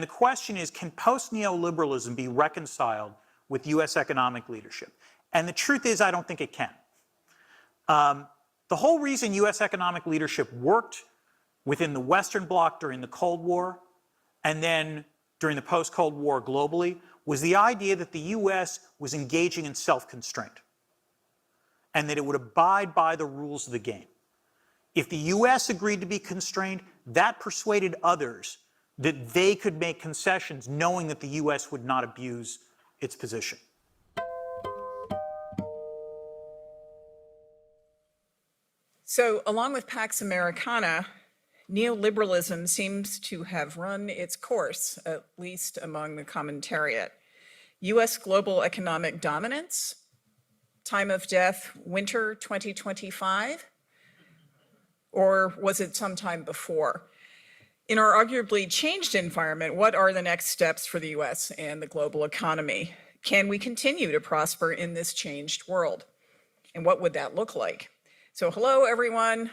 the question is, can post-neoliberalism be reconciled with U.S. economic leadership? And the truth is, I don't think it can. The whole reason U.S. economic leadership worked within the Western Bloc during the Cold War and then during the post-Cold War globally was the idea that the U.S. was engaging in self-constraint and that it would abide by the rules of the game. If the U.S. agreed to be constrained, that persuaded others that they could make concessions knowing that the U.S. would not abuse its position. So, along with Pax Americana, neoliberalism seems to have run its course, at least among the commentariat. U.S. global economic dominance, time of death, winter 2025, or was it sometime before? In our arguably changed environment, what are the next steps for the U.S. and the global economy? Can we continue to prosper in this changed world? And what would that look like? So hello, everyone.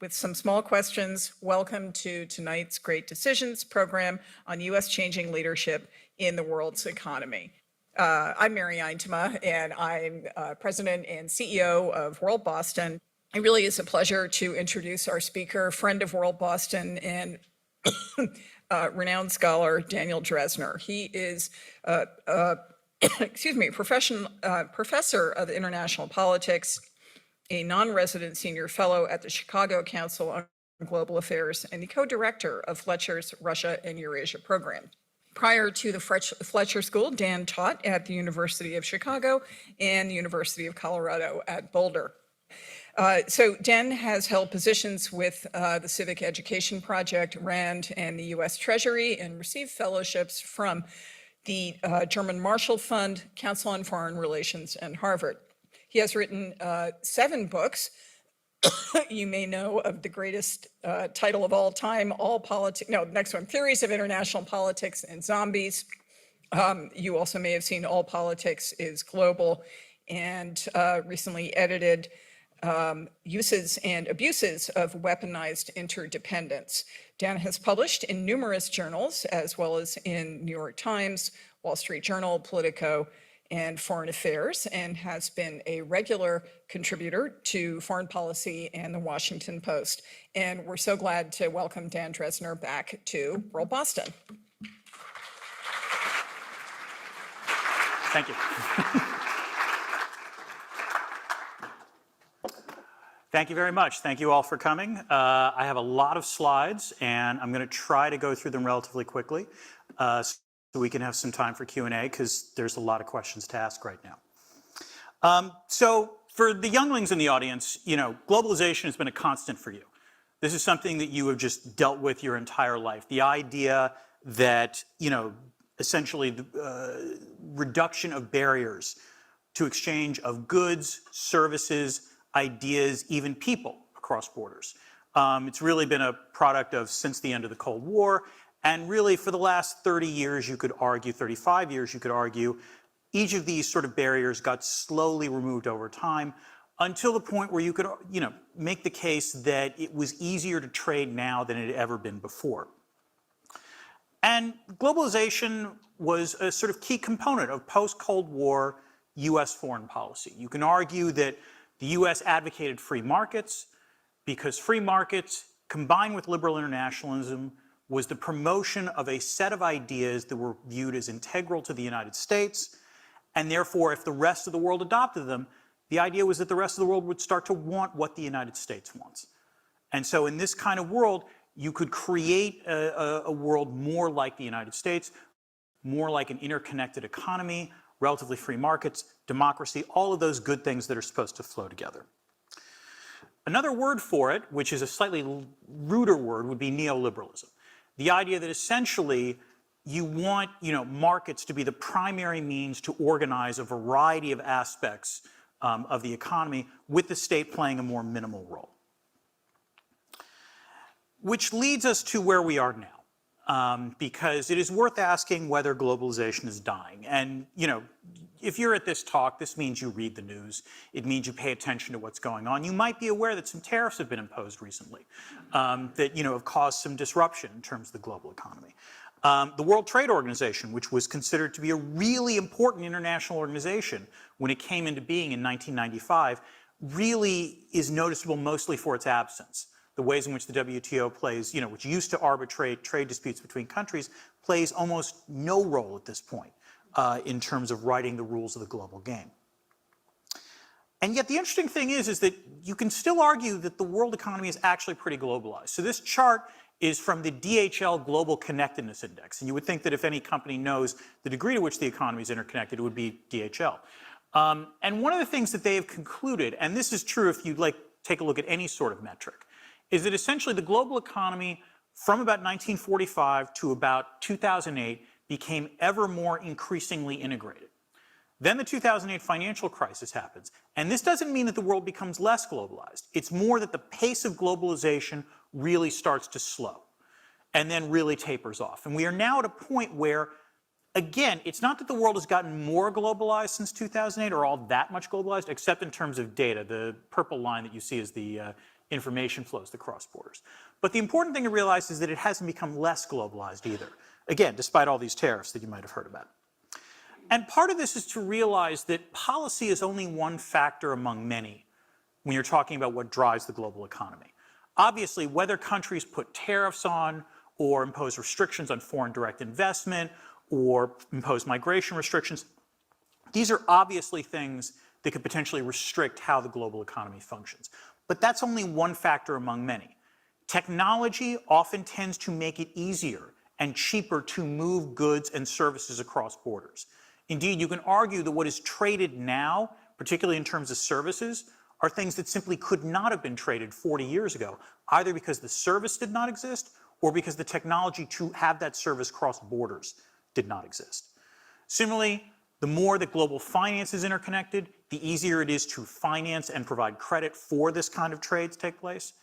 With some small questions, welcome to tonight's Great Decisions program on U.S. changing leadership in the world's economy. I'm Mary Eintema, and I'm President and CEO of World Boston. It really is a pleasure to introduce our speaker, friend of World Boston and renowned scholar, Daniel Drezner. He is professor of international politics, a non-resident senior fellow at the Chicago Council on Global Affairs, and the co-director of Fletcher's Russia and Eurasia program. Prior to the Fletcher School, Dan taught at the University of Chicago and the University of Colorado at Boulder. So Dan has held positions with the Civic Education Project, RAND, and the U.S. Treasury, and received fellowships from the German Marshall Fund, Council on Foreign Relations, and Harvard. He has written 7 books. You may know of the greatest title of all time, Theories of International Politics and Zombies. You also may have seen All Politics is Global, and recently edited Uses and Abuses of Weaponized Interdependence. Dan has published in numerous journals, as well as in New York Times, Wall Street Journal, Politico, and Foreign Affairs, and has been a regular contributor to Foreign Policy and the Washington Post. And we're so glad to welcome Dan Drezner back to World Boston. Thank you. Thank you very much. Thank you all for coming. I have a lot of slides, and I'm going to try to go through them relatively quickly so we can have some time for Q&A, because there's a lot of questions to ask right now. So for the younglings in the audience, globalization has been a constant for you. This is something that you have just dealt with your entire life. The idea that, essentially the reduction of barriers to exchange of goods, services, ideas, even people across borders. It's really been a product of since the end of the Cold War, and really for the last 30 years, you could argue, 35 years, you could argue, each of these sort of barriers got slowly removed over time until the point where you could, make the case that it was easier to trade now than it had ever been before. And globalization was a sort of key component of post-Cold War U.S. foreign policy. You can argue that the U.S. advocated free markets because free markets, combined with liberal internationalism, was the promotion of a set of ideas that were viewed as integral to the United States, and therefore, if the rest of the world adopted them, the idea was that the rest of the world would start to want what the United States wants. And so in this kind of world, you could create a world more like the United States, more like an interconnected economy, relatively free markets, democracy, all of those good things that are supposed to flow together. Another word for it, which is a slightly ruder word, would be neoliberalism. The idea that essentially you want, markets to be the primary means to organize a variety of aspects of the economy, with the state playing a more minimal role. Which leads us to where we are now, because it is worth asking whether globalization is dying. And, if you're at this talk, this means you read the news. It means you pay attention to what's going on. You might be aware that some tariffs have been imposed recently that, have caused some disruption in terms of the global economy. The World Trade Organization, which was considered to be a really important international organization when it came into being in 1995, really is noticeable mostly for its absence. The ways in which the WTO plays, which used to arbitrate trade disputes between countries, plays almost no role at this point in terms of writing the rules of the global game. And yet the interesting thing is that you can still argue that the world economy is actually pretty globalized. So this chart is from the DHL Global Connectedness Index. And you would think that if any company knows the degree to which the economy is interconnected, it would be DHL. And one of the things that they have concluded, and this is true if you take a look at any sort of metric, is that essentially the global economy from about 1945 to about 2008 became ever more increasingly integrated. Then the 2008 financial crisis happens. And this doesn't mean that the world becomes less globalized. It's more that the pace of globalization really starts to slow and then really tapers off. And we are now at a point where, again, it's not that the world has gotten more globalized since 2008 or all that much globalized, except in terms of data. The purple line that you see is the information flows that cross borders. But the important thing to realize is that it hasn't become less globalized either. Again, despite all these tariffs that you might have heard about. And part of this is to realize that policy is only one factor among many when you're talking about what drives the global economy. Obviously, whether countries put tariffs on or impose restrictions on foreign direct investment or impose migration restrictions, these are obviously things that could potentially restrict how the global economy functions. But that's only one factor among many. Technology often tends to make it easier and cheaper to move goods and services across borders. Indeed, you can argue that what is traded now, particularly in terms of services, are things that simply could not have been traded 40 years ago, either because the service did not exist or because the technology to have that service cross borders did not exist. Similarly, the more that global finance is interconnected, the easier it is to finance and provide credit for this kind of trade to take place.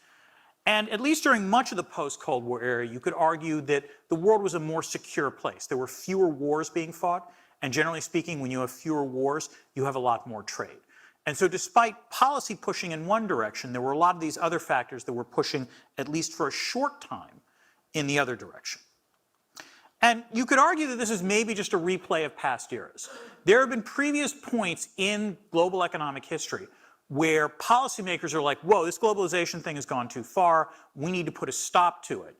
And at least during much of the post-Cold War era, you could argue that the world was a more secure place. There were fewer wars being fought, and generally speaking, when you have fewer wars, you have a lot more trade. And so despite policy pushing in one direction, there were a lot of these other factors that were pushing, at least for a short time, in the other direction. And you could argue that this is maybe just a replay of past eras. There have been previous points in global economic history where policymakers are like, whoa, this globalization thing has gone too far, we need to put a stop to it.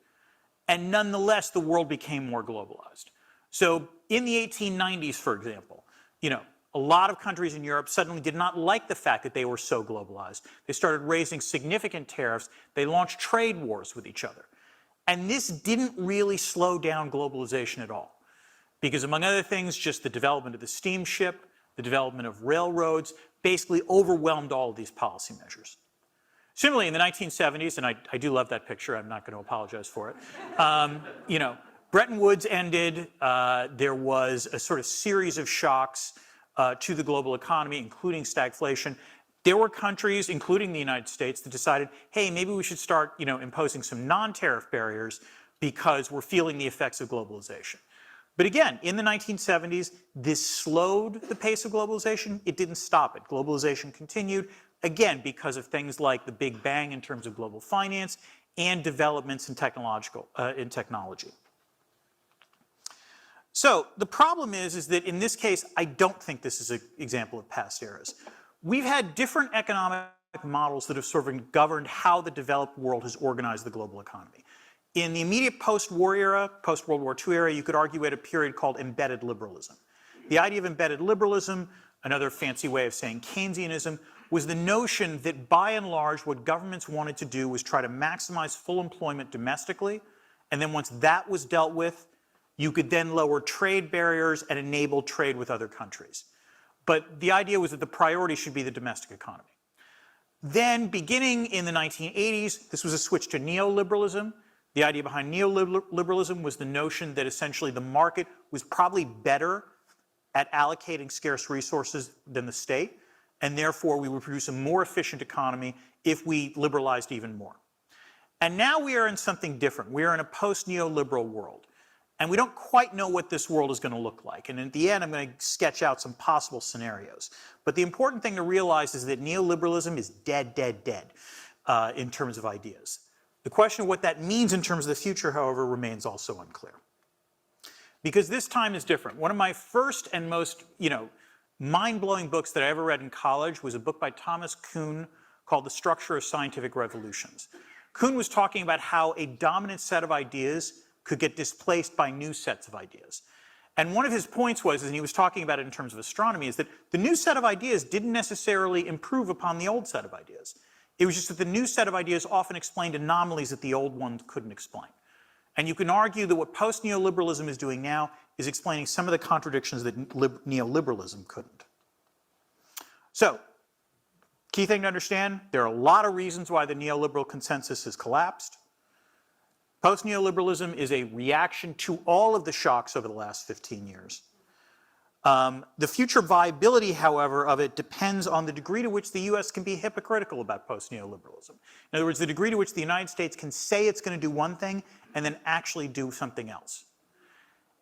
And nonetheless, the world became more globalized. So in the 1890s, for example, a lot of countries in Europe suddenly did not like the fact that they were so globalized. They started raising significant tariffs. They launched trade wars with each other. And this didn't really slow down globalization at all. Because among other things, just the development of the steamship, the development of railroads, basically overwhelmed all of these policy measures. Similarly, in the 1970s, and I do love that picture, I'm not going to apologize for it, Bretton Woods ended, there was a sort of series of shocks to the global economy, including stagflation. There were countries, including the United States, that decided, hey, maybe we should start imposing some non-tariff barriers because we're feeling the effects of globalization. But again, in the 1970s, this slowed the pace of globalization. It didn't stop it. Globalization continued, again, because of things like the Big Bang in terms of global finance and developments in technology. So the problem is that in this case, I don't think this is an example of past eras. We've had different economic models that have sort of governed how the developed world has organized the global economy. In the immediate post-war era, post-World War II era, you could argue at a period called embedded liberalism. The idea of embedded liberalism, another fancy way of saying Keynesianism, was the notion that by and large what governments wanted to do was try to maximize full employment domestically, and then once that was dealt with, you could then lower trade barriers and enable trade with other countries. But the idea was that the priority should be the domestic economy. Then, beginning in the 1980s, this was a switch to neoliberalism. The idea behind neoliberalism was the notion that essentially the market was probably better at allocating scarce resources than the state, and therefore we would produce a more efficient economy if we liberalized even more. And now we are in something different. We are in a post-neoliberal world. And we don't quite know what this world is going to look like. And at the end, I'm going to sketch out some possible scenarios. But the important thing to realize is that neoliberalism is dead, dead, dead in terms of ideas. The question of what that means in terms of the future, however, remains also unclear. because this time is different. One of my first and most, mind-blowing books that I ever read in college was a book by Thomas Kuhn called The Structure of Scientific Revolutions. Kuhn was talking about how a dominant set of ideas could get displaced by new sets of ideas. And one of his points was, and he was talking about it in terms of astronomy, is that the new set of ideas didn't necessarily improve upon the old set of ideas. It was just that the new set of ideas often explained anomalies that the old ones couldn't explain. And you can argue that what post-neoliberalism is doing now is explaining some of the contradictions that neoliberalism couldn't. So, key thing to understand, there are a lot of reasons why the neoliberal consensus has collapsed. Post-neoliberalism is a reaction to all of the shocks over the last 15 years. The future viability, however, of it depends on the degree to which the U.S. can be hypocritical about post-neoliberalism. In other words, the degree to which the United States can say it's going to do one thing and then actually do something else.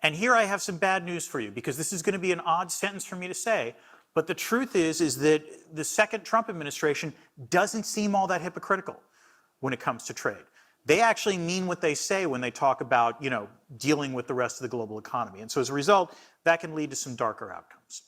And here I have some bad news for you, because this is going to be an odd sentence for me to say, but the truth is that the second Trump administration doesn't seem all that hypocritical when it comes to trade. They actually mean what they say when they talk about, dealing with the rest of the global economy. And so as a result, that can lead to some darker outcomes.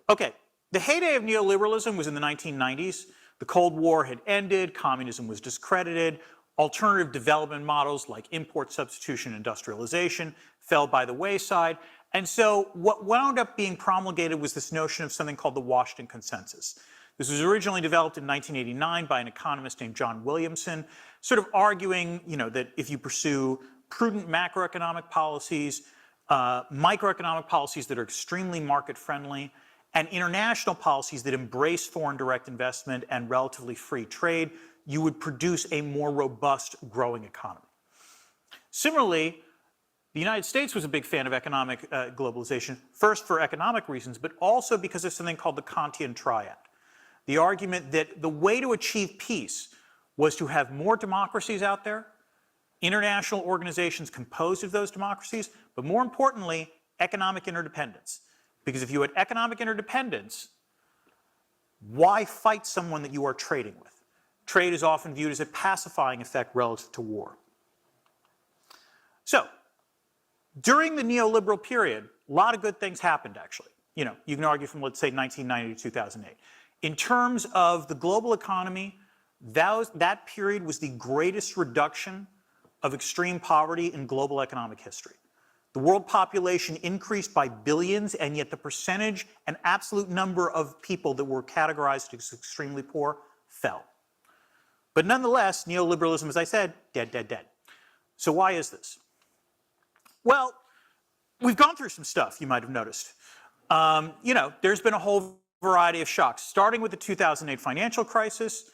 Okay, the heyday of neoliberalism was in the 1990s. The Cold War had ended, communism was discredited, alternative development models like import substitution and industrialization fell by the wayside. And so what wound up being promulgated was this notion of something called the Washington Consensus. This was originally developed in 1989 by an economist named John Williamson, sort of arguing, that if you pursue prudent macroeconomic policies, microeconomic policies that are extremely market-friendly, and international policies that embrace foreign direct investment and relatively free trade, you would produce a more robust, growing economy. Similarly, the United States was a big fan of economic globalization, first for economic reasons, but also because of something called the Kantian triad. The argument that the way to achieve peace was to have more democracies out there, international organizations composed of those democracies, but more importantly, economic interdependence. Because if you had economic interdependence, why fight someone that you are trading with? Trade is often viewed as a pacifying effect relative to war. So, during the neoliberal period, a lot of good things happened, actually. You can argue from, let's say, 1990 to 2008. In terms of the global economy, that period was the greatest reduction of extreme poverty in global economic history. The world population increased by billions, and yet the percentage and absolute number of people that were categorized as extremely poor fell. But nonetheless, neoliberalism, as I said, dead, dead, dead. So why is this? Well, we've gone through some stuff, you might have noticed. There's been a whole variety of shocks, starting with the 2008 financial crisis,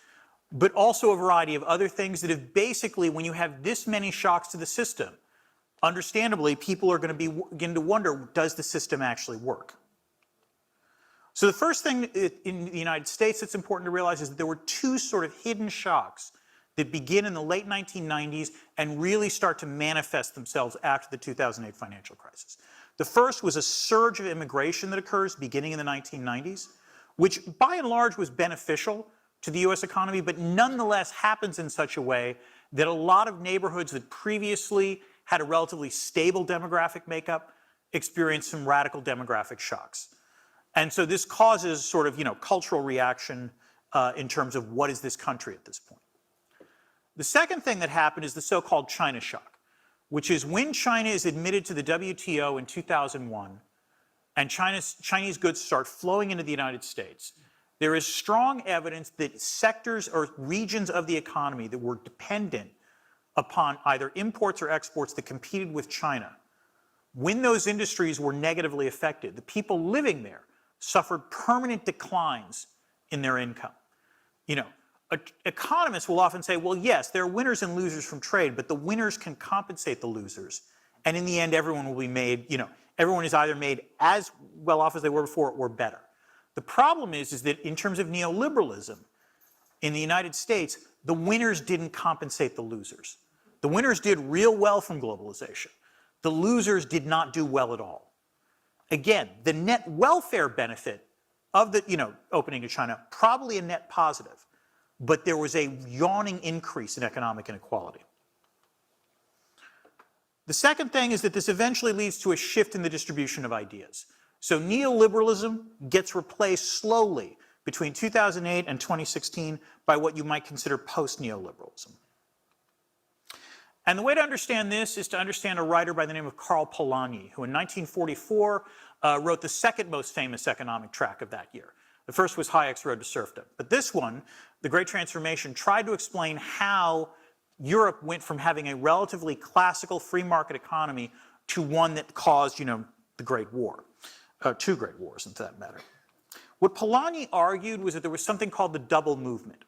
but also a variety of other things that have basically, when you have this many shocks to the system, understandably, people are going to begin to wonder, does the system actually work? So the first thing in the United States that's important to realize is that there were two sort of hidden shocks that begin in the late 1990s and really start to manifest themselves after the 2008 financial crisis. The first was a surge of immigration that occurs beginning in the 1990s, which by and large was beneficial to the US economy, but nonetheless happens in such a way that a lot of neighborhoods that previously had a relatively stable demographic makeup experience some radical demographic shocks. And so this causes sort of, cultural reaction in terms of what is this country at this point. The second thing that happened is the so-called China shock, which is when China is admitted to the WTO in 2001 and Chinese goods start flowing into the United States, there is strong evidence that sectors or regions of the economy that were dependent upon either imports or exports that competed with China, when those industries were negatively affected, the people living there suffered permanent declines in their income. Economists will often say, well, yes, there are winners and losers from trade, but the winners can compensate the losers. And in the end, everyone will be made, everyone is either made as well off as they were before or better. The problem is that in terms of neoliberalism, in the United States, the winners didn't compensate the losers. The winners did real well from globalization. The losers did not do well at all. Again, the net welfare benefit of the opening to China, probably a net positive, but there was a yawning increase in economic inequality. The second thing is that this eventually leads to a shift in the distribution of ideas. So neoliberalism gets replaced slowly between 2008 and 2016 by what you might consider post-neoliberalism. And the way to understand this is to understand a writer by the name of Karl Polanyi, who in 1944 wrote the second most famous economic tract of that year. The first was Hayek's Road to Serfdom. But this one, The Great Transformation, tried to explain how Europe went from having a relatively classical free market economy to one that caused, the Great War, two Great Wars, into that matter. What Polanyi argued was that there was something called the double movement.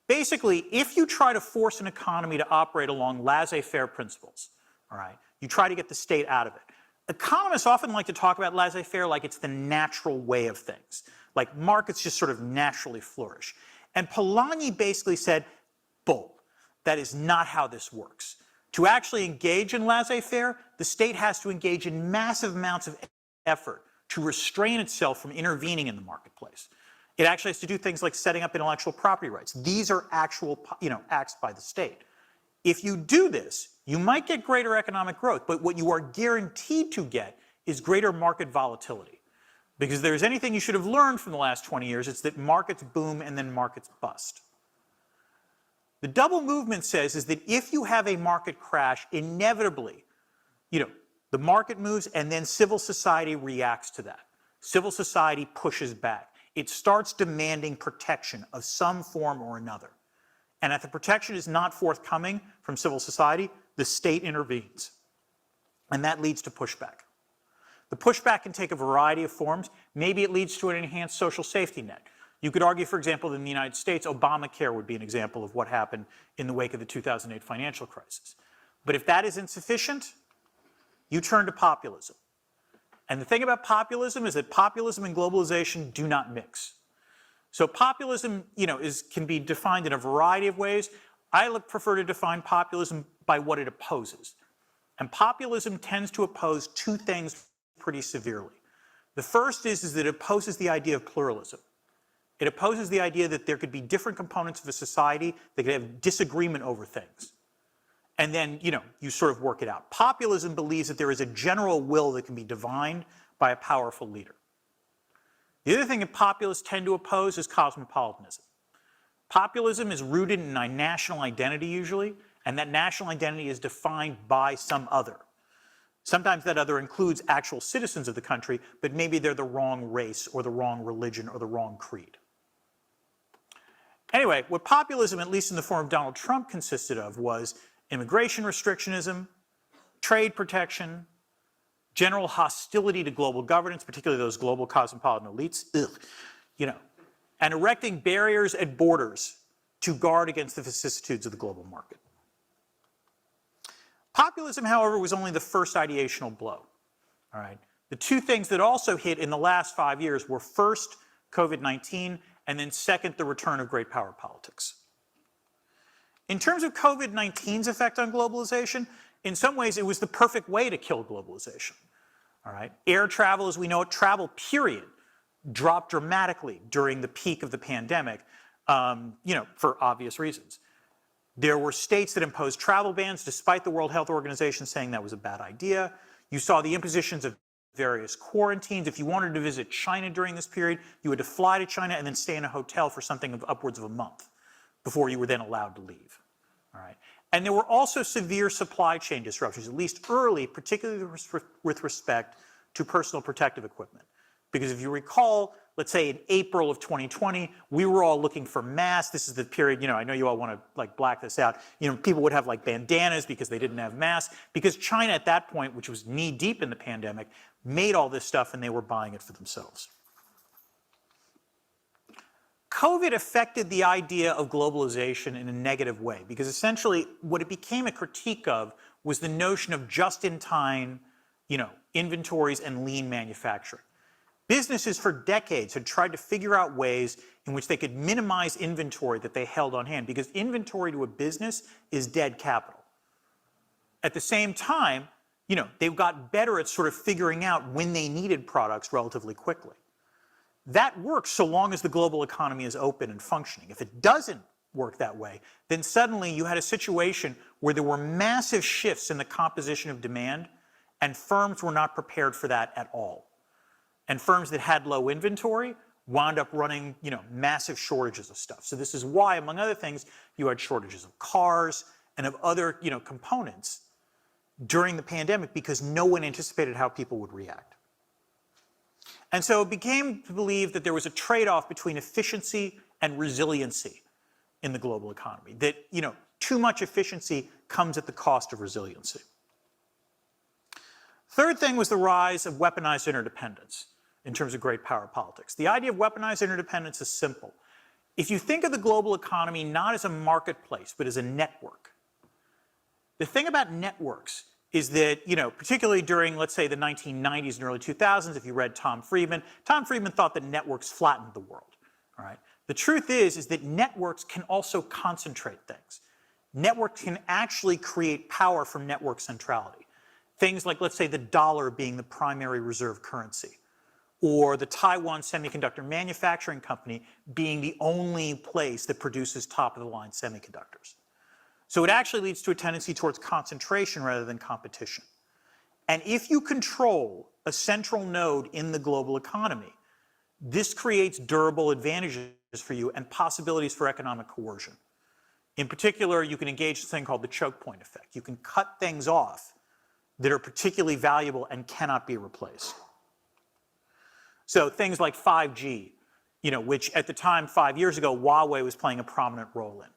Basically, if you try to force an economy to operate along laissez-faire principles, all right, you try to get the state out of it. Economists often like to talk about laissez-faire like it's the natural way of things, like markets just sort of naturally flourish. And Polanyi basically said, bull, that is not how this works. To actually engage in laissez-faire, the state has to engage in massive amounts of effort to restrain itself from intervening in the marketplace. It actually has to do things like setting up intellectual property rights. These are actual, acts by the state. If you do this, you might get greater economic growth, but what you are guaranteed to get is greater market volatility. Because if there's anything you should have learned from the last 20 years, it's that markets boom and then markets bust. The double movement says is that if you have a market crash, inevitably, the market moves and then civil society reacts to that. Civil society pushes back. It starts demanding protection of some form or another. And if the protection is not forthcoming from civil society, the state intervenes. And that leads to pushback. The pushback can take a variety of forms. Maybe it leads to an enhanced social safety net. You could argue, for example, that in the United States, Obamacare would be an example of what happened in the wake of the 2008 financial crisis. But if that is insufficient, you turn to populism. And the thing about populism is that populism and globalization do not mix. So populism, can be defined in a variety of ways. I prefer to define populism by what it opposes. And populism tends to oppose two things pretty severely. The first is that it opposes the idea of pluralism. It opposes the idea that there could be different components of a society that could have disagreement over things. And then, you sort of work it out. Populism believes that there is a general will that can be divined by a powerful leader. The other thing that populists tend to oppose is cosmopolitanism. Populism is rooted in a national identity usually, and that national identity is defined by some other. Sometimes that other includes actual citizens of the country, but maybe they're the wrong race or the wrong religion or the wrong creed. Anyway, what populism, at least in the form of Donald Trump, consisted of was immigration restrictionism, trade protection, general hostility to global governance, particularly those global cosmopolitan elites, and erecting barriers at borders to guard against the vicissitudes of the global market. Populism, however, was only the first ideational blow. All right. The two things that also hit in the last 5 years were first, COVID-19, and then second, the return of great power politics. In terms of COVID-19's effect on globalization, in some ways it was the perfect way to kill globalization. All right? Air travel, as we know it, travel period, dropped dramatically during the peak of the pandemic, for obvious reasons. There were states that imposed travel bans despite the World Health Organization saying that was a bad idea. You saw the impositions of various quarantines. If you wanted to visit China during this period, you had to fly to China and then stay in a hotel for something of upwards of a month before you were then allowed to leave. All right. And there were also severe supply chain disruptions, at least early, particularly with respect to personal protective equipment. Because if you recall, let's say in April of 2020, we were all looking for masks. This is the period, I know you all want to black this out. People would have bandanas because they didn't have masks. Because China at that point, which was knee deep in the pandemic, made all this stuff and they were buying it for themselves. COVID affected the idea of globalization in a negative way because essentially what it became a critique of was the notion of just-in-time, inventories and lean manufacturing. Businesses for decades had tried to figure out ways in which they could minimize inventory that they held on hand because inventory to a business is dead capital. At the same time, they got better at sort of figuring out when they needed products relatively quickly. That works so long as the global economy is open and functioning. If it doesn't work that way, then suddenly you had a situation where there were massive shifts in the composition of demand, and firms were not prepared for that at all. And firms that had low inventory wound up running, massive shortages of stuff. So this is why, among other things, you had shortages of cars and of other, components during the pandemic because no one anticipated how people would react. And so it became believed that there was a trade-off between efficiency and resiliency in the global economy, that, too much efficiency comes at the cost of resiliency. Third thing was the rise of weaponized interdependence in terms of great power politics. The idea of weaponized interdependence is simple. If you think of the global economy not as a marketplace, but as a network, the thing about networks is that, particularly during, let's say, the 1990s and early 2000s, if you read Tom Friedman thought that networks flattened the world, all right? The truth is that networks can also concentrate things. Networks can actually create power from network centrality. Things like, let's say, the dollar being the primary reserve currency, or the Taiwan Semiconductor Manufacturing Company being the only place that produces top-of-the-line semiconductors. So it actually leads to a tendency towards concentration rather than competition. And if you control a central node in the global economy, this creates durable advantages for you and possibilities for economic coercion. In particular, you can engage in this thing called the choke point effect. You can cut things off that are particularly valuable and cannot be replaced. So things like 5G, which at the time 5 years ago, Huawei was playing a prominent role in.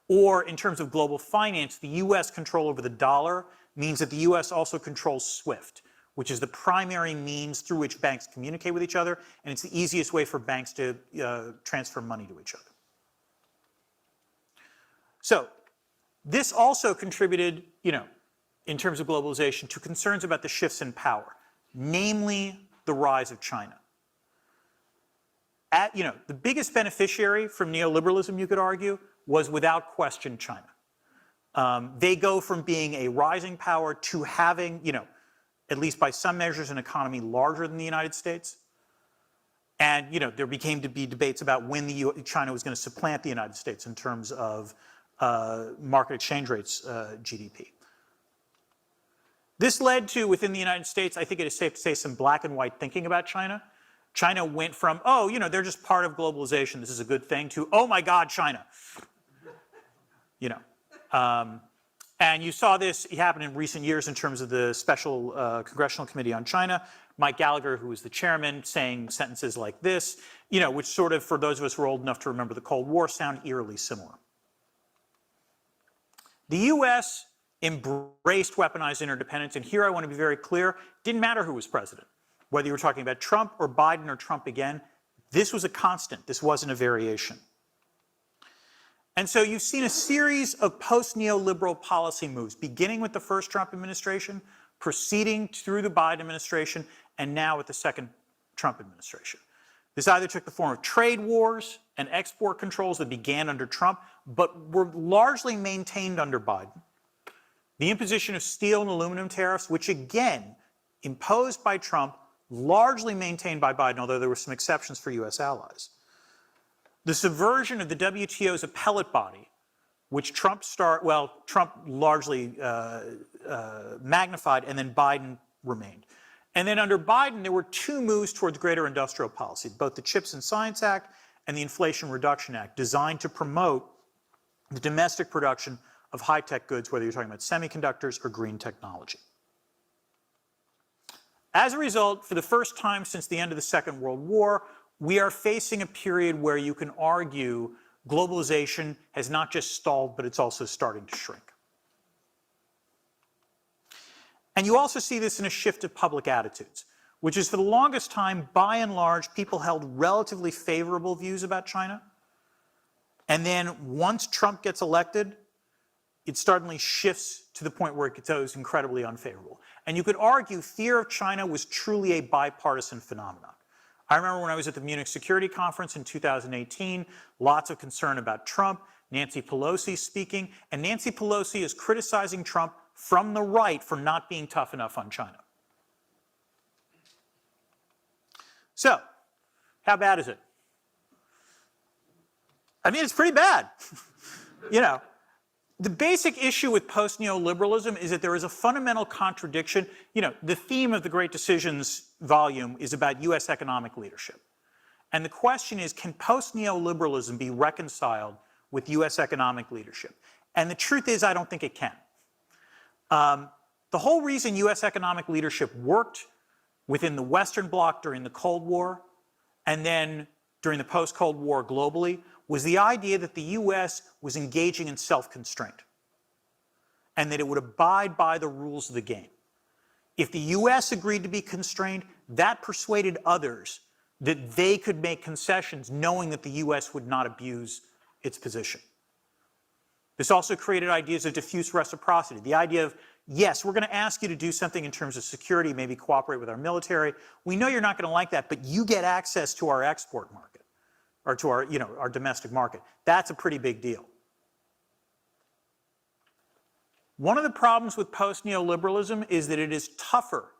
Or in terms of global finance, the U.S. control over the dollar means that the U.S. also controls SWIFT, which is the primary means through which banks communicate with each other, and it's the easiest way for banks to transfer money to each other. So this also contributed, in terms of globalization, to concerns about the shifts in power, namely the rise of China. The biggest beneficiary from neoliberalism, you could argue, was without question China. They go from being a rising power to having, at least by some measures, an economy larger than the United States. And, there became to be debates about when China was going to supplant the United States in terms of market exchange rates, GDP. This led to, within the United States, I think it is safe to say, some black and white thinking about China. China went from, they're just part of globalization, this is a good thing, to, oh my God, China. And you saw this happen in recent years in terms of the Special Congressional Committee on China. Mike Gallagher, who was the chairman, saying sentences like this, which sort of, for those of us who are old enough to remember the Cold War, sound eerily similar. The U.S. embraced weaponized interdependence, and here I want to be very clear, didn't matter who was president. Whether you were talking about Trump or Biden or Trump again, this was a constant. This wasn't a variation. And so you've seen a series of post-neoliberal policy moves, beginning with the first Trump administration, proceeding through the Biden administration, and now with the second Trump administration. This either took the form of trade wars and export controls that began under Trump, but were largely maintained under Biden. The imposition of steel and aluminum tariffs, which again, imposed by Trump, largely maintained by Biden, although there were some exceptions for U.S. allies. The subversion of the WTO's appellate body, which Trump largely magnified, and then Biden remained. And then under Biden, there were two moves towards greater industrial policy, both the Chips and Science Act and the Inflation Reduction Act, designed to promote the domestic production of high-tech goods, whether you're talking about semiconductors or green technology. As a result, for the first time since the end of the Second World War, we are facing a period where you can argue globalization has not just stalled, but it's also starting to shrink. And you also see this in a shift of public attitudes, which is for the longest time, by and large, people held relatively favorable views about China. And then once Trump gets elected, it suddenly shifts to the point where it goes incredibly unfavorable. And you could argue fear of China was truly a bipartisan phenomenon. I remember when I was at the Munich Security Conference in 2018, lots of concern about Trump, Nancy Pelosi speaking, and Nancy Pelosi is criticizing Trump from the right for not being tough enough on China. So, how bad is it? I mean, it's pretty bad. The basic issue with post-neoliberalism is that there is a fundamental contradiction. The theme of the Great Decisions volume is about U.S. economic leadership. And the question is, can post-neoliberalism be reconciled with U.S. economic leadership? And the truth is, I don't think it can. The whole reason U.S. economic leadership worked within the Western Bloc during the Cold War and then during the post-Cold War globally was the idea that the U.S. was engaging in self-constraint and that it would abide by the rules of the game. If the U.S. agreed to be constrained, that persuaded others that they could make concessions knowing that the U.S. would not abuse its position. This also created ideas of diffuse reciprocity, the idea of, yes, we're going to ask you to do something in terms of security, maybe cooperate with our military. We know you're not going to like that, but you get access to our export market or to our, our domestic market. That's a pretty big deal. One of the problems with post-neoliberalism is that it is tougher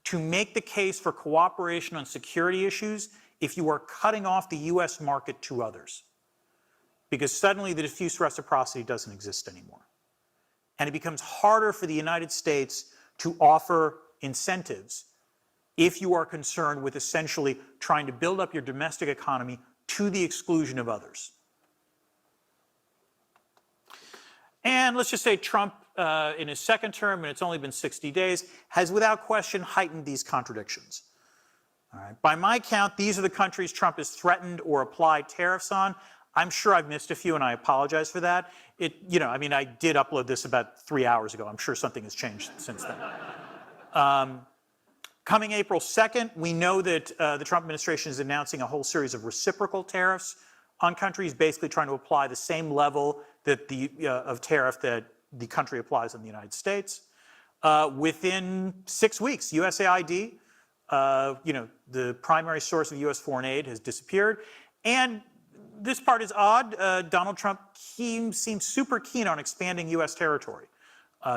to make the case for cooperation on security issues if you are cutting off the U.S. market to others, because suddenly the diffuse reciprocity doesn't exist anymore. And it becomes harder for the United States to offer incentives if you are concerned with essentially trying to build up your domestic economy to the exclusion of others. And let's just say Trump, in his second term, and it's only been 60 days, has without question heightened these contradictions. All right. By my count, these are the countries Trump has threatened or applied tariffs on. I'm sure I've missed a few, and I apologize for that. I did upload this about 3 hours ago. I'm sure something has changed since then. Coming April 2nd, we know that the Trump administration is announcing a whole series of reciprocal tariffs on countries, basically trying to apply the same level that of tariff that the country applies on the United States. Within 6 weeks, USAID, the primary source of U.S. foreign aid, has disappeared. And this part is odd. Donald Trump seems super keen on expanding U.S. territory.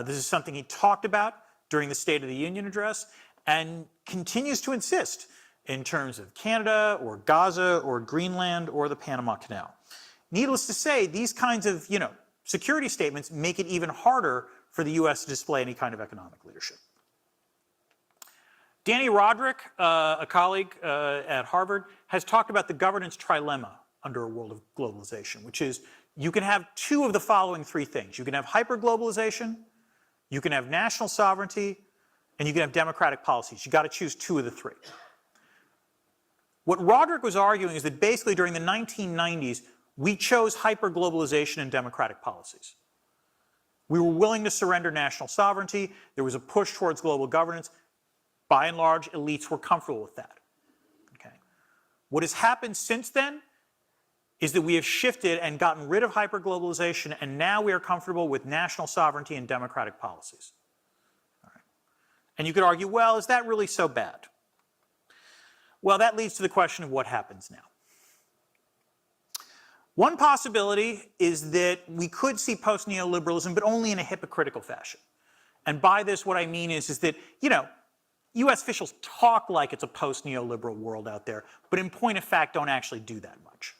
This is something he talked about during the State of the Union address and continues to insist in terms of Canada or Gaza or Greenland or the Panama Canal. Needless to say, these kinds of security statements make it even harder for the U.S. to display any kind of economic leadership. Danny Roderick, a colleague at Harvard, has talked about the governance trilemma under a world of globalization, which is you can have two of the following three things. You can have hyperglobalization, you can have national sovereignty, and you can have democratic policies. You got to choose two of the three. What Roderick was arguing is that basically during the 1990s, we chose hyperglobalization and democratic policies. We were willing to surrender national sovereignty. There was a push towards global governance. By and large, elites were comfortable with that. Okay. What has happened since then is that we have shifted and gotten rid of hyperglobalization, and now we are comfortable with national sovereignty and democratic policies. All right. And you could argue, well, is that really so bad? Well, that leads to the question of what happens now. One possibility is that we could see post-neoliberalism, but only in a hypocritical fashion. And by this, what I mean is that, U.S. officials talk like it's a post-neoliberal world out there, but in point of fact, don't actually do that much.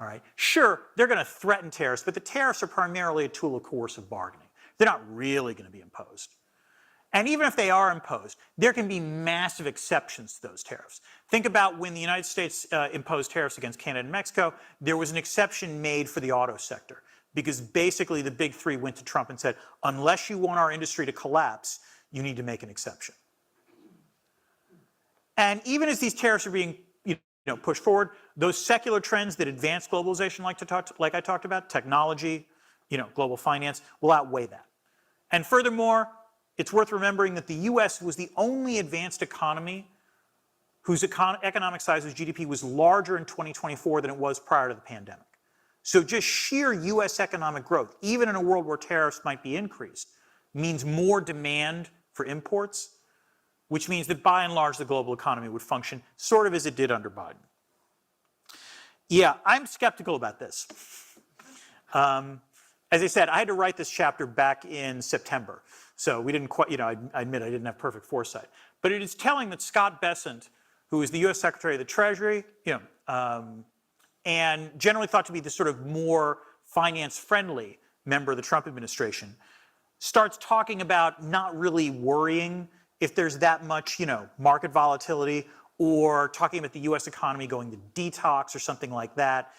All right. Sure, they're going to threaten tariffs, but the tariffs are primarily a tool of coercive bargaining. They're not really going to be imposed. And even if they are imposed, there can be massive exceptions to those tariffs. Think about when the United States imposed tariffs against Canada and Mexico, there was an exception made for the auto sector because basically the big three went to Trump and said, unless you want our industry to collapse, you need to make an exception. And even as these tariffs are being pushed forward, those secular trends that advance globalization, like I talked about, technology, global finance, will outweigh that. And furthermore, it's worth remembering that the U.S. was the only advanced economy whose economic size, whose GDP was larger in 2024 than it was prior to the pandemic. So just sheer U.S. economic growth, even in a world where tariffs might be increased, means more demand for imports, which means that by and large the global economy would function sort of as it did under Biden. Yeah, I'm skeptical about this. As I said, I had to write this chapter back in September. So we didn't quite, I admit I didn't have perfect foresight. But it is telling that Scott Bessent, who is the U.S. Secretary of the Treasury, and generally thought to be the sort of more finance-friendly member of the Trump administration, starts talking about not really worrying if there's that much, market volatility, or talking about the U.S. economy going to detox or something like that.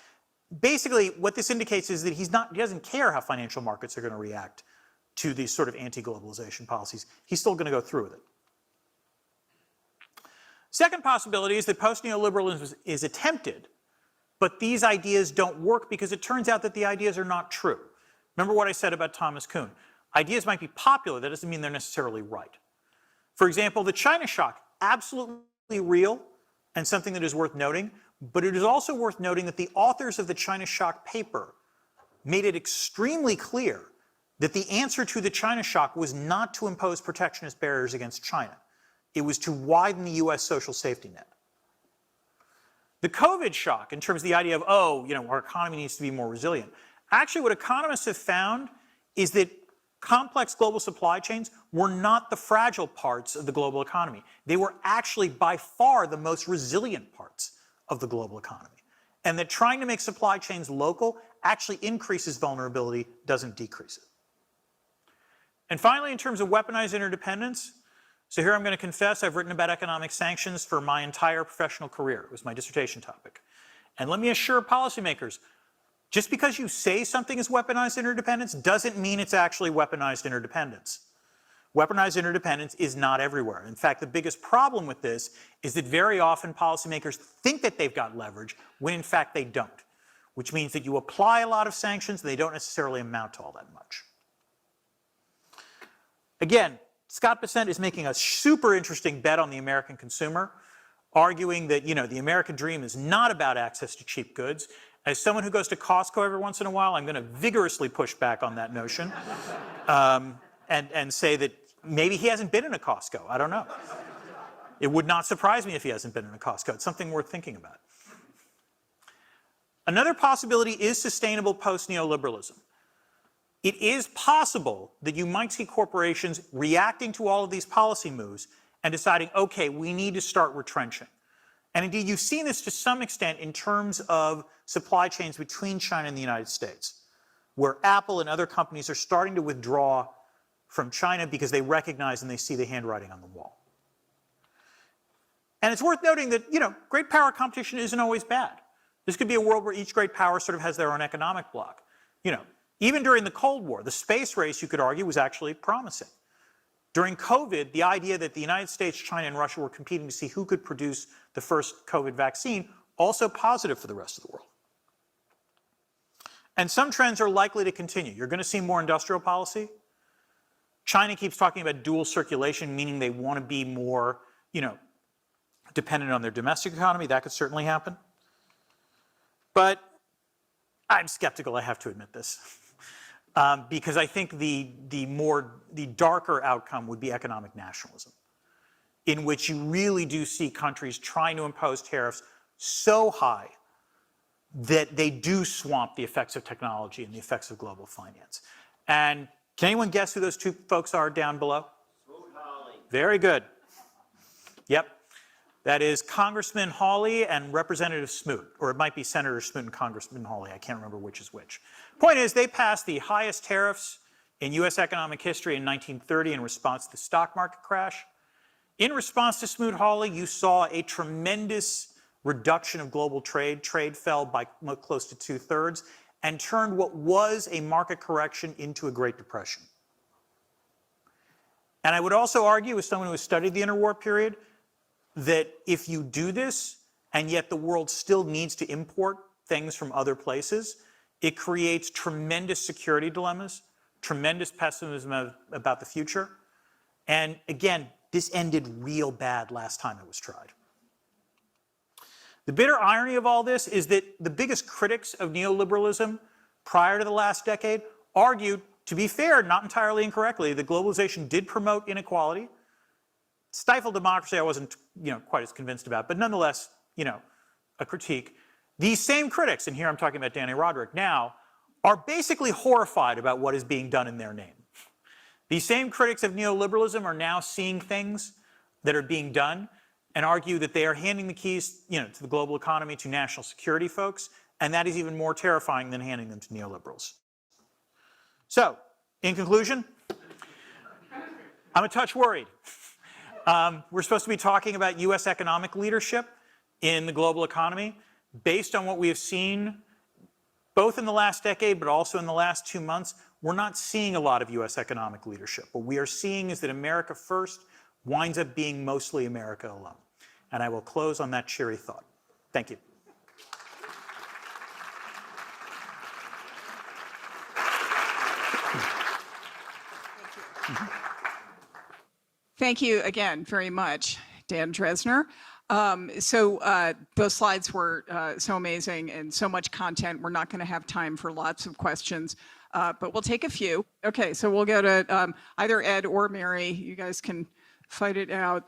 Basically, what this indicates is that he doesn't care how financial markets are going to react to these sort of anti-globalization policies. He's still going to go through with it. Second possibility is that post-neoliberalism is attempted, but these ideas don't work because it turns out that the ideas are not true. Remember what I said about Thomas Kuhn. Ideas might be popular, that doesn't mean they're necessarily right. For example, the China shock, absolutely real and something that is worth noting, but it is also worth noting that the authors of the China shock paper made it extremely clear that the answer to the China shock was not to impose protectionist barriers against China. It was to widen the U.S. social safety net. The COVID shock, in terms of the idea of, our economy needs to be more resilient, actually what economists have found is that complex global supply chains were not the fragile parts of the global economy. They were actually by far the most resilient parts of the global economy. And that trying to make supply chains local actually increases vulnerability, doesn't decrease it. And finally, in terms of weaponized interdependence, so here I'm going to confess I've written about economic sanctions for my entire professional career. It was my dissertation topic. And let me assure policymakers, just because you say something is weaponized interdependence doesn't mean it's actually weaponized interdependence. Weaponized interdependence is not everywhere. In fact, the biggest problem with this is that very often policymakers think that they've got leverage when in fact they don't, which means that you apply a lot of sanctions and they don't necessarily amount to all that much. Again, Scott Bessent is making a super interesting bet on the American consumer, arguing that, the American dream is not about access to cheap goods. As someone who goes to Costco every once in a while, I'm going to vigorously push back on that notion and say that maybe he hasn't been in a Costco. I don't know. It would not surprise me if he hasn't been in a Costco. It's something worth thinking about. Another possibility is sustainable post-neoliberalism. It is possible that you might see corporations reacting to all of these policy moves and deciding, okay, we need to start retrenching. And indeed, you've seen this to some extent in terms of supply chains between China and the United States, where Apple and other companies are starting to withdraw from China because they recognize and they see the handwriting on the wall. And it's worth noting that, great power competition isn't always bad. This could be a world where each great power sort of has their own economic bloc. Even during the Cold War, the space race, you could argue, was actually promising. During COVID, the idea that the United States, China, and Russia were competing to see who could produce the first COVID vaccine, also positive for the rest of the world. And some trends are likely to continue. You're going to see more industrial policy. China keeps talking about dual circulation, meaning they want to be more, dependent on their domestic economy. That could certainly happen. But I'm skeptical, I have to admit this. Because I think the darker outcome would be economic nationalism, in which you really do see countries trying to impose tariffs so high that they do swamp the effects of technology and the effects of global finance. And can anyone guess who those two folks are down below? Very good. Yep. That is Congressman Hawley and Representative Smoot, or it might be Senator Smoot and Congressman Hawley. I can't remember which is which. Point is, they passed the highest tariffs in U.S. economic history in 1930 in response to the stock market crash. In response to Smoot-Hawley, you saw a tremendous reduction of global trade. Trade fell by close to 2/3 and turned what was a market correction into a Great Depression. And I would also argue, as someone who has studied the interwar period, that if you do this, and yet the world still needs to import things from other places, it creates tremendous security dilemmas, tremendous pessimism about the future. And again, this ended real bad last time it was tried. The bitter irony of all this is that the biggest critics of neoliberalism prior to the last decade argued, to be fair, not entirely incorrectly, that globalization did promote inequality. Stifled democracy I wasn't quite as convinced about, but nonetheless, a critique. These same critics, and here I'm talking about Danny Roderick now, are basically horrified about what is being done in their name. These same critics of neoliberalism are now seeing things that are being done and argue that they are handing the keys to the global economy to national security folks And that is even more terrifying than handing them to neoliberals. So, in conclusion, I'm a touch worried. We're supposed to be talking about U.S. economic leadership in the global economy. Based on what we have seen, both in the last decade, but also in the last 2 months, we're not seeing a lot of U.S. economic leadership. What we are seeing is that America first winds up being mostly America alone. And I will close on that cheery thought. Thank you. Thank you again very much, Dan Drezner. Those slides were so amazing and so much content. We're not going to have time for lots of questions, but we'll take a few. Okay, so we'll go to either Ed or Mary. You guys can fight it out.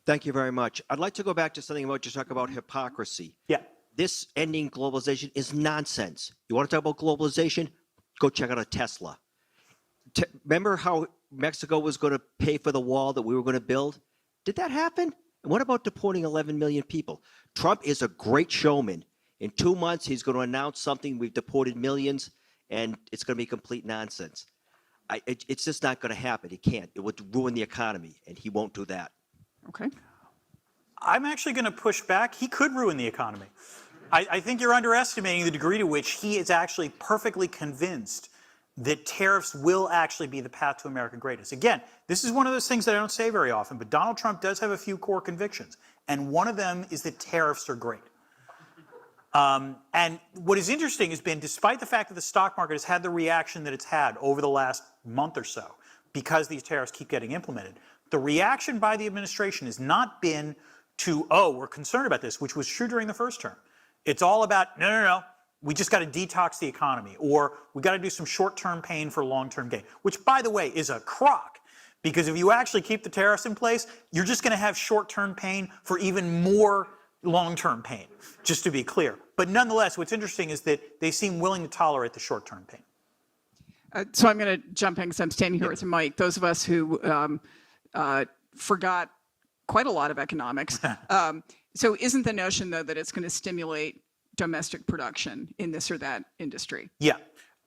Thank you very much. I'd like to go back to something about you talk about hypocrisy. Yeah. This ending globalization is nonsense. You want to talk about globalization? Go check out a Tesla. Remember how Mexico was going to pay for the wall that we were going to build? Did that happen? And what about deporting 11 million people? Trump is a great showman. In 2 months, he's going to announce something. We've deported millions, and it's going to be complete nonsense. It's just not going to happen. He can't. It would ruin the economy, and he won't do that. Okay. I'm actually going to push back. He could ruin the economy. I think you're underestimating the degree to which he is actually perfectly convinced that tariffs will actually be the path to American greatness. Again, this is one of those things that I don't say very often, but Donald Trump does have a few core convictions. And one of them is that tariffs are great. And what is interesting has been, despite the fact that the stock market has had the reaction that it's had over the last month or so, because these tariffs keep getting implemented, the reaction by the administration has not been to, oh, we're concerned about this, which was true during the first term. It's all about, no, we just got to detox the economy, or we got to do some short-term pain for long-term gain, which, by the way, is a crock, because if you actually keep the tariffs in place, you're just going to have short-term pain for even more long-term pain, just to be clear. But nonetheless, what's interesting is that they seem willing to tolerate the short-term pain. So I'm going to jump in because I'm standing here with a mic. Those of us who forgot quite a lot of economics. So isn't the notion, though, that it's going to stimulate domestic production in this or that industry? Yeah.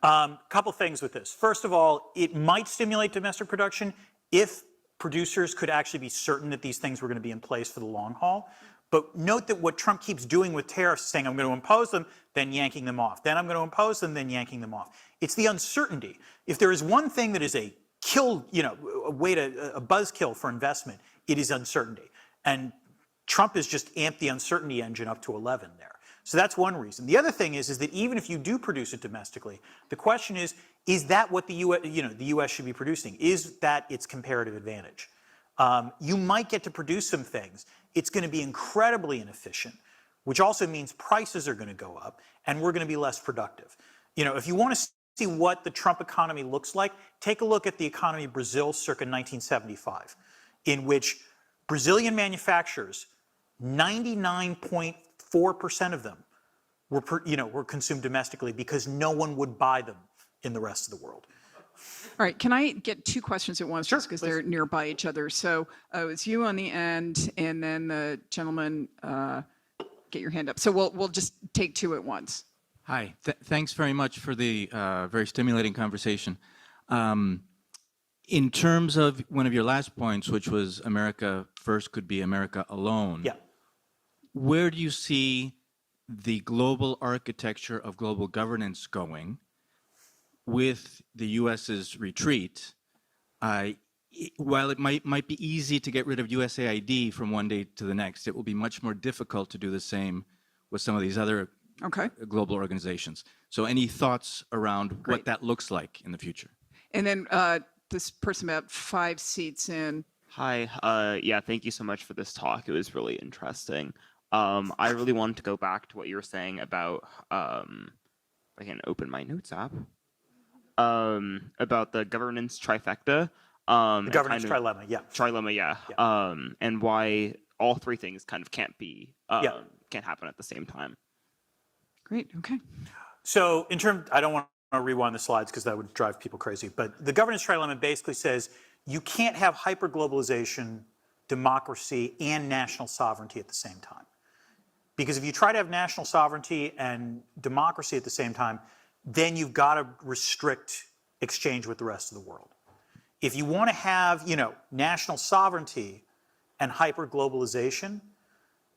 Couple things with this. First of all, it might stimulate domestic production if producers could actually be certain that these things were going to be in place for the long haul. But note that what Trump keeps doing with tariffs is saying, I'm going to impose them, then yanking them off. Then I'm going to impose them, then yanking them off. It's the uncertainty. If there is one thing that is a buzzkill for investment, it is uncertainty. And Trump has just amped the uncertainty engine up to 11 there. So that's one reason. The other thing is that even if you do produce it domestically, the question is that what the U.S. should be producing? Is that its comparative advantage? You might get to produce some things. It's going to be incredibly inefficient, which also means prices are going to go up, and we're going to be less productive. If you want to see what the Trump economy looks like, take a look at the economy of Brazil circa 1975, in which Brazilian manufacturers, 99.4% of them were consumed domestically because no one would buy them in the rest of the world. All right, can I get two questions at once, Sure, just because they're nearby each other? So it's you on the end, and then the gentleman, get your hand up. So we'll just take two at once. Hi, thanks very much for the very stimulating conversation. In terms of one of your last points, which was America first could be America alone, Yeah. where do you see the global architecture of global governance going with the U.S.'s retreat? While it might be easy to get rid of USAID from one day to the next, it will be much more difficult to do the same with some of these other global organizations. So any thoughts around what that looks like in the future? And then this person about 5 seats in. Hi, yeah, thank you so much for this talk. It was really interesting. I really wanted to go back to what you were saying about, I can open my notes app, about the governance trifecta. The governance trilemma, yeah. Trilemma, yeah. And why all three things kind of can't happen at the same time. Great, okay. So I don't want to rewind the slides because that would drive people crazy, but the governance trilemma basically says you can't have hyper-globalization, democracy, and national sovereignty at the same time. Because if you try to have national sovereignty and democracy at the same time, then you've got to restrict exchange with the rest of the world. If you want to have, national sovereignty and hyper-globalization,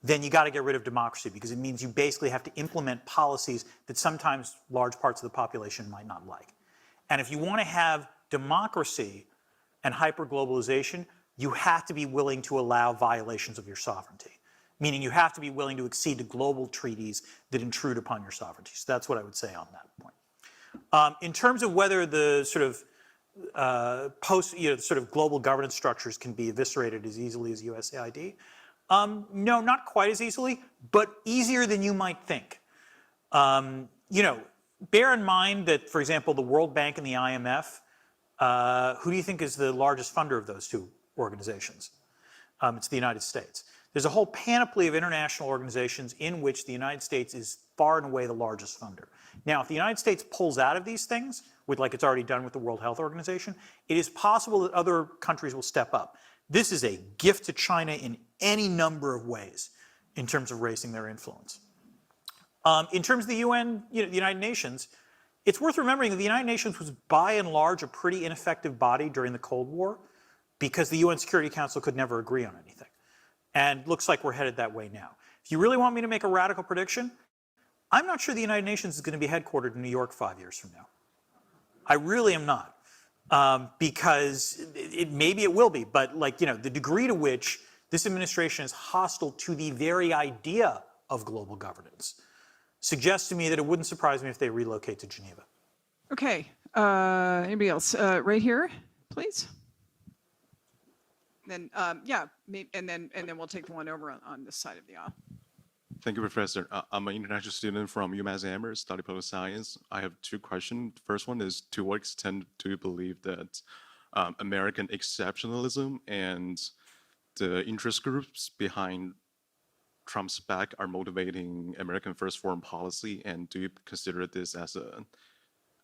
then you got to get rid of democracy, because it means you basically have to implement policies that sometimes large parts of the population might not like. And if you want to have democracy and hyper-globalization, you have to be willing to allow violations of your sovereignty. Meaning you have to be willing to accede to global treaties that intrude upon your sovereignty. So that's what I would say on that point. In terms of whether the sort of global governance structures can be eviscerated as easily as USAID, no, not quite as easily, but easier than you might think. Bear in mind that, for example, the World Bank and the IMF, who do you think is the largest funder of those two organizations? It's the United States. There's a whole panoply of international organizations in which the United States is far and away the largest funder. Now, if the United States pulls out of these things, like it's already done with the World Health Organization, it is possible that other countries will step up. This is a gift to China in any number of ways in terms of raising their influence. In terms of the UN, the United Nations, it's worth remembering that the United Nations was by and large a pretty ineffective body during the Cold War because the UN Security Council could never agree on anything. And looks like we're headed that way now. If you really want me to make a radical prediction, I'm not sure the United Nations is going to be headquartered in New York 5 years from now. I really am not. Because maybe it will be, but the degree to which this administration is hostile to the very idea of global governance suggests to me that it wouldn't surprise me if they relocate to Geneva. Okay, anybody else? Right here, please. Then, and then we'll take the one over on this side of the aisle. Thank you, Professor. I'm an international student from UMass Amherst, study political science. I have two questions. The first one is, to what extent do you believe that American exceptionalism and the interest groups behind Trump's back are motivating American first foreign policy? And do you consider this as a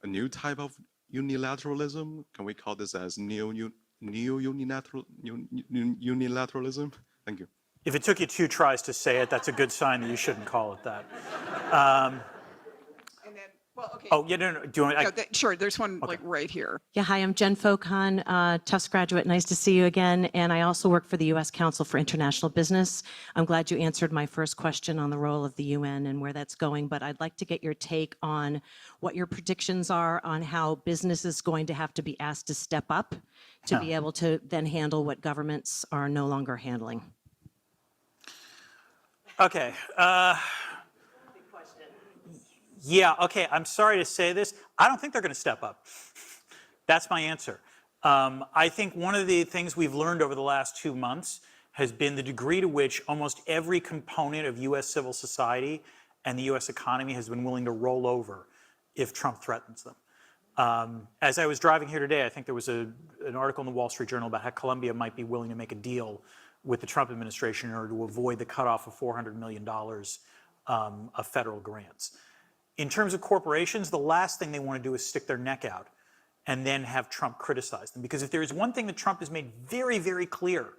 new type of unilateralism? Can we call this as neo-unilateralism? Thank you. If it took you 2 tries to say it, that's a good sign that you shouldn't call it that. And then, well, okay. Oh, yeah, no. Do you want Sure, there's one right here. Yeah, hi, I'm Jen Focon, Tufts graduate. Nice to see you again. And I also work for the U.S. Council for International Business. I'm glad you answered my first question on the role of the UN and where that's going, but I'd like to get your take on what your predictions are on how business is going to have to be asked to step up to be able to then handle what governments are no longer handling. Okay. Yeah, okay, I'm sorry to say this. I don't think they're going to step up. That's my answer. I think one of the things we've learned over the last 2 months has been the degree to which almost every component of U.S. civil society and the U.S. economy has been willing to roll over if Trump threatens them. As I was driving here today, I think there was an article in the Wall Street Journal about how Colombia might be willing to make a deal with the Trump administration in order to avoid the cutoff of $400 million of federal grants. In terms of corporations, the last thing they want to do is stick their neck out and then have Trump criticize them. Because if there is one thing that Trump has made very, very clear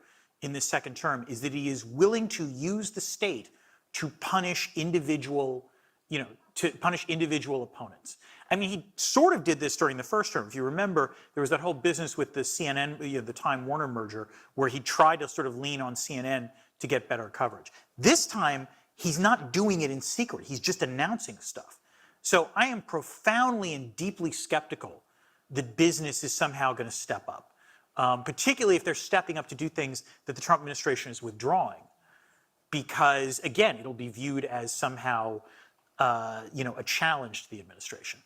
in this second term is that he is willing to use the state to punish individual, opponents. I mean, he sort of did this during the first term. If you remember, there was that whole business with the CNN, the Time Warner merger, where he tried to sort of lean on CNN to get better coverage. This time, he's not doing it in secret. He's just announcing stuff. So I am profoundly and deeply skeptical that business is somehow going to step up, particularly if they're stepping up to do things that the Trump administration is withdrawing, because, again, it'll be viewed as somehow a challenge to the administration.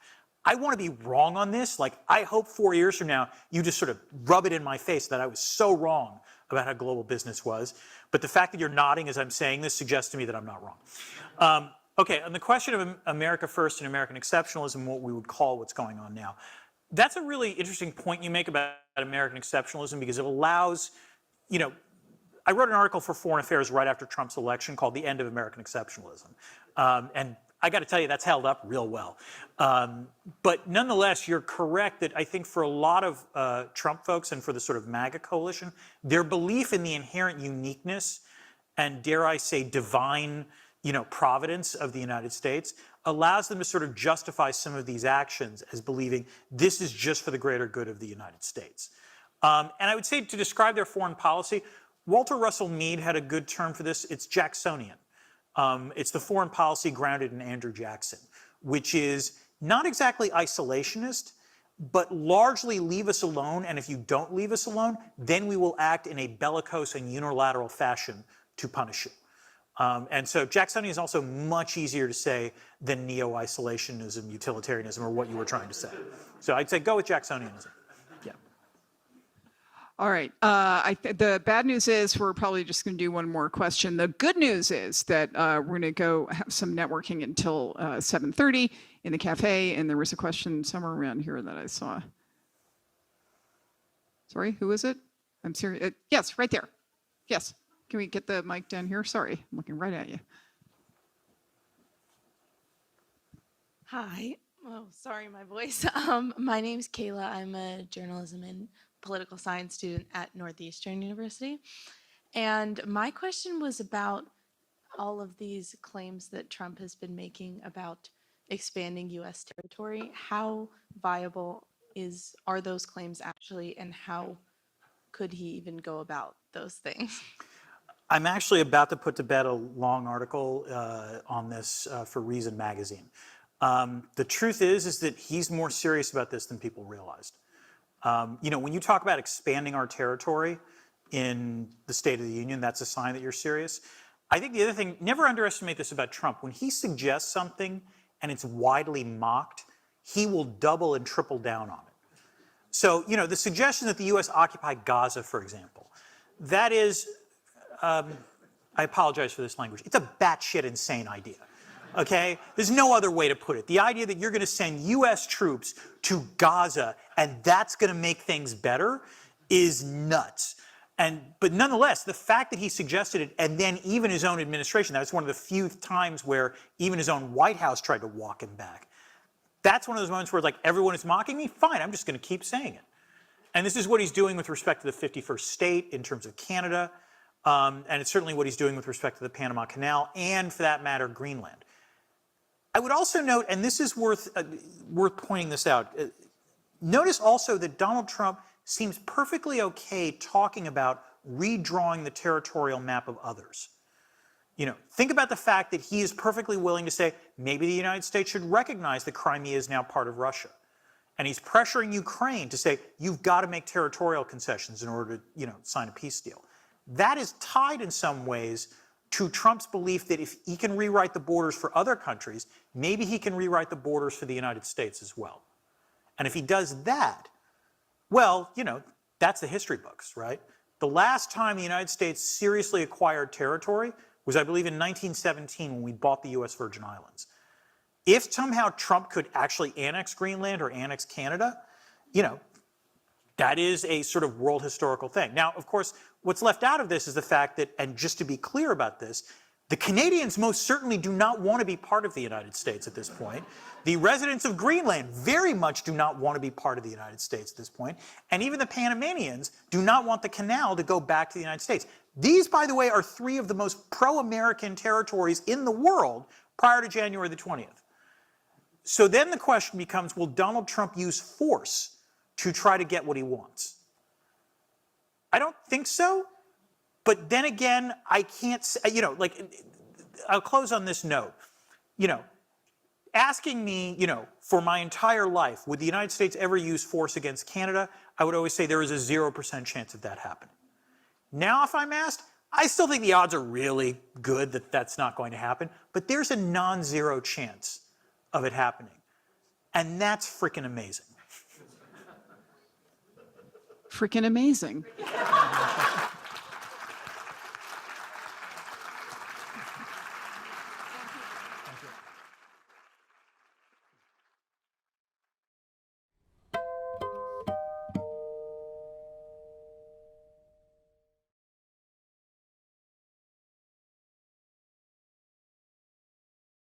I want to be wrong on this. I hope 4 years from now, you just sort of rub it in my face that I was so wrong about how global business was. But the fact that you're nodding as I'm saying this suggests to me that I'm not wrong. Okay, on the question of America first and American exceptionalism, what we would call what's going on now, that's a really interesting point you make about American exceptionalism, because it allows, I wrote an article for Foreign Affairs right after Trump's election called The End of American Exceptionalism. And I got to tell you, that's held up real well. But nonetheless, you're correct that I think for a lot of Trump folks and for the sort of MAGA coalition, their belief in the inherent uniqueness and, dare I say, divine providence of the United States allows them to sort of justify some of these actions as believing this is just for the greater good of the United States. And I would say to describe their foreign policy, Walter Russell Mead had a good term for this. It's Jacksonian. It's the foreign policy grounded in Andrew Jackson, which is not exactly isolationist, but largely leave us alone, and if you don't leave us alone, then we will act in a bellicose and unilateral fashion to punish you. And so Jacksonian is also much easier to say than neo-isolationism, utilitarianism, or what you were trying to say. So I'd say go with Jacksonianism. Yeah. All right. The bad news is we're probably just going to do one more question. The good news is that we're going to go have some networking until 7:30 in the cafe, and there was a question somewhere around here that I saw. Sorry, who is it? I'm serious. Yes, right there. Yes. Can we get the mic down here? Sorry, I'm looking right at you. Hi. Oh, sorry, my voice. My name's Kayla. I'm a journalism and political science student at Northeastern University. And my question was about all of these claims that Trump has been making about expanding U.S. territory. How viable are those claims actually, and how could he even go about those things? I'm actually about to put to bed a long article on this for Reason magazine. The truth is that he's more serious about this than people realized. When you talk about expanding our territory in the State of the Union, that's a sign that you're serious. I think the other thing, never underestimate this about Trump. When he suggests something and it's widely mocked, he will double and triple down on it. So, the suggestion that the U.S. occupy Gaza, for example, that is, I apologize for this language, it's a batshit insane idea. Okay? There's no other way to put it. The idea that you're going to send U.S. troops to Gaza and that's going to make things better is nuts. But nonetheless, the fact that he suggested it, and then even his own administration, that's one of the few times where even his own White House tried to walk him back. That's one of those moments where like, everyone is mocking me, fine, I'm just going to keep saying it. And this is what he's doing with respect to the 51st state in terms of Canada, and it's certainly what he's doing with respect to the Panama Canal, and for that matter, Greenland. I would also note, and this is worth pointing this out, notice also that Donald Trump seems perfectly okay talking about redrawing the territorial map of others. Think about the fact that he is perfectly willing to say, maybe the United States should recognize that Crimea is now part of Russia. And he's pressuring Ukraine to say, you've got to make territorial concessions in order to, sign a peace deal. That is tied in some ways to Trump's belief that if he can rewrite the borders for other countries, maybe he can rewrite the borders for the United States as well. And if he does that, well, that's the history books, right? The last time the United States seriously acquired territory was, I believe, in 1917 when we bought the U.S. Virgin Islands. If somehow Trump could actually annex Greenland or annex Canada, that is a sort of world historical thing. Now, of course, what's left out of this is the fact that, and just to be clear about this, the Canadians most certainly do not want to be part of the United States at this point. The residents of Greenland very much do not want to be part of the United States at this point. And even the Panamanians do not want the canal to go back to the United States. These, by the way, are three of the most pro-American territories in the world prior to January the 20th. So then the question becomes, will Donald Trump use force to try to get what he wants? I don't think so. But then again, I can't say, I'll close on this note. Asking me, for my entire life, would the United States ever use force against Canada? I would always say there is a 0% chance of that happening. Now, if I'm asked, I still think the odds are really good that that's not going to happen, but there's a non-zero chance of it happening. And that's freaking amazing. Freaking amazing.